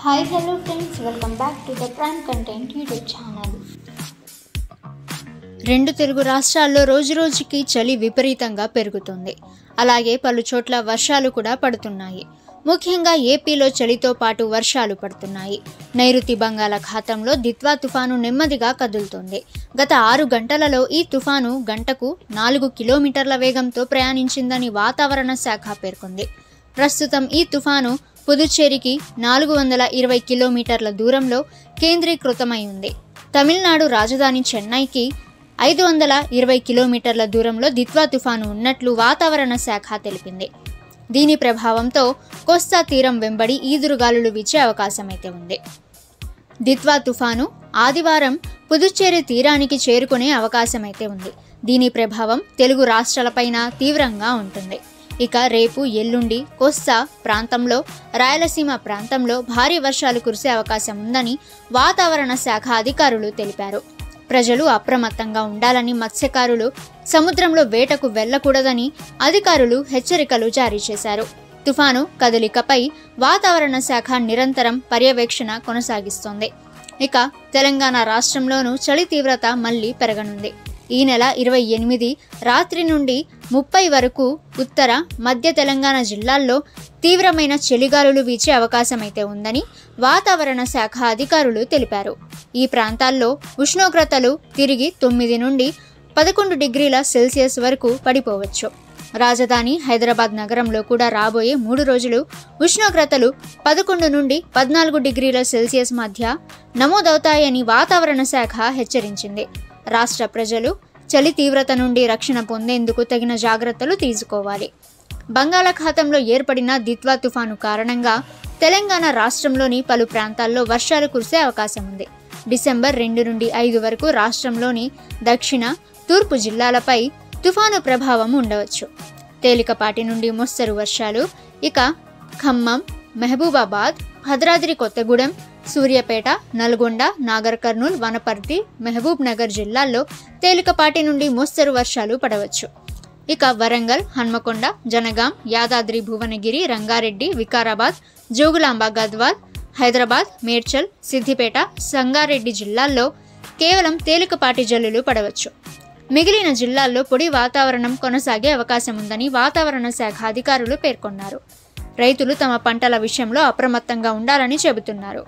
Hi, hello friends, welcome back to the Prime Content YouTube channel. రెండు తెలుగు రాష్ట్రాల్లో రోజురోజుకి చలి విపరీతంగా పెరుగుతుంది. అలాగే పలు చోట్ల వర్షాలు కూడా పడుతున్నాయి. ముఖ్యంగా ఏపీలో చలితో పాటు వర్షాలు పడుతున్నాయి. నైరుతి బంగాళాఖాతంలో దిత్వా తుఫాను నెమ్మదిగా కదులుతోంది. గత 6 గంటలలో ఈ తుఫాను గంటకు 4 కిలోమీటర్ల వేగంతో ప్రయాణించిందని వాతావరణ శాఖ పేర్కొంది. ప్రస్తుతం ఈ తుఫాను పుదుచ్చేరికి 420 కిలోమీటర్ల దూరంలో కేంద్రీకృతమై ఉంది. తమిళనాడు రాజధాని చెన్నైకి 520 కిలోమీటర్ల దూరంలో దిత్వా తుఫాను ఉన్నట్లు వాతావరణ శాఖ తెలిపింది. దీని ప్రభావంతో కోస్తా తీరం వెంబడి ఈదురుగాలులు వీచే అవకాశమైతే ఉంది. దిత్వా తుఫాను ఆదివారం పుదుచ్చేరి తీరానికి చేరుకునే అవకాశమైతే ఉంది. దీని ప్రభావం తెలుగు రాష్ట్రాలపైన తీవ్రంగా ఉంటుంది. ఇక రేపు ఎల్లుండి కోస్తా ప్రాంతంలో, రాయలసీమ ప్రాంతంలో భారీ వర్షాలు కురిసే అవకాశం ఉందని వాతావరణ శాఖ అధికారులు తెలిపారు. ప్రజలు అప్రమత్తంగా ఉండాలని, మత్స్యకారులు సముద్రంలో వేటకు వెళ్లకూడదని అధికారులు హెచ్చరికలు జారీ చేశారు. తుఫాను కదలికపై వాతావరణ శాఖ నిరంతరం పర్యవేక్షణ కొనసాగిస్తోంది. ఇక తెలంగాణ రాష్ట్రంలోనూ చలి తీవ్రత మళ్లీ పెరగనుంది. ఈ నెల 28 రాత్రి నుండి 30 వరకు ఉత్తర, మధ్య తెలంగాణ జిల్లాల్లో తీవ్రమైన చలిగాలులు వీచే అవకాశమైతే ఉందని వాతావరణ శాఖ అధికారులు తెలిపారు. ఈ ప్రాంతాల్లో ఉష్ణోగ్రతలు తిరిగి 9 నుండి 11 డిగ్రీల సెల్సియస్ వరకు పడిపోవచ్చు. రాజధాని హైదరాబాద్ నగరంలో కూడా రాబోయే 3 రోజులు ఉష్ణోగ్రతలు 11 నుండి 14 డిగ్రీల సెల్సియస్ మధ్య నమోదవుతాయని వాతావరణ శాఖ హెచ్చరించింది. రాష్ట్ర ప్రజలు చలి తీవ్రత నుండి రక్షణ పొందేందుకు తగిన జాగ్రత్తలు తీసుకోవాలి. బంగాళాఖాతంలో ఏర్పడిన దిత్వా తుఫాను కారణంగా తెలంగాణ రాష్ట్రంలోని పలు ప్రాంతాల్లో వర్షాలు కురిసే అవకాశం ఉంది. డిసెంబర్ 2 నుండి 5 వరకు రాష్ట్రంలోని దక్షిణ, తూర్పు జిల్లాలపై తుఫాను ప్రభావం ఉండవచ్చు. తేలికపాటి నుండి మోస్తరు వర్షాలు ఇక ఖమ్మం, మహబూబాబాద్, భద్రాద్రి కొత్తగూడెం, సూర్యాపేట, నల్గొండ, నాగర్ కర్నూల్, వనపర్తి, మహబూబ్ నగర్ జిల్లాల్లో తేలికపాటి నుండి మోస్తరు వర్షాలు పడవచ్చు. ఇక వరంగల్, హన్మకొండ, జనగాం, యాదాద్రి భువనగిరి, రంగారెడ్డి, వికారాబాద్, జోగులాంబ గద్వాల్, హైదరాబాద్, మేడ్చల్, సిద్దిపేట, సంగారెడ్డి జిల్లాల్లో కేవలం తేలికపాటి జల్లులు పడవచ్చు. మిగిలిన జిల్లాల్లో పొడి వాతావరణం కొనసాగే అవకాశం ఉందని వాతావరణ శాఖ అధికారులు పేర్కొన్నారు. రైతులు తమ పంటల విషయంలో అప్రమత్తంగా ఉండాలని చెబుతున్నారు.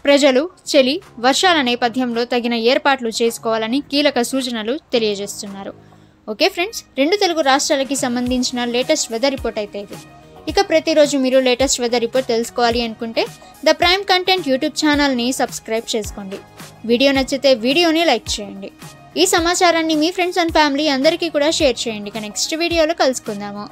ప్రజలు చలి, వర్షాల నేపథ్యంలో తగిన ఏర్పాట్లు చేసుకోవాలని కీలక సూచనలు తెలియజేస్తున్నారు. ఓకే ఫ్రెండ్స్, 2 తెలుగు రాష్ట్రాలకి సంబంధించిన లేటెస్ట్ వెదర్ రిపోర్ట్ అయితే ఇది. ఇక ప్రతిరోజు మీరు లేటెస్ట్ వెదర్ రిపోర్ట్ తెలుసుకోవాలి అనుకుంటే ద ప్రైమ్ కంటెంట్ యూట్యూబ్ ఛానల్ని సబ్స్క్రైబ్ చేసుకోండి. వీడియో నచ్చితే వీడియోని లైక్ చేయండి. ఈ సమాచారాన్ని మీ ఫ్రెండ్స్ అండ్ ఫ్యామిలీ అందరికీ కూడా షేర్ చేయండి. నెక్స్ట్ వీడియోలో కలుసుకుందాము.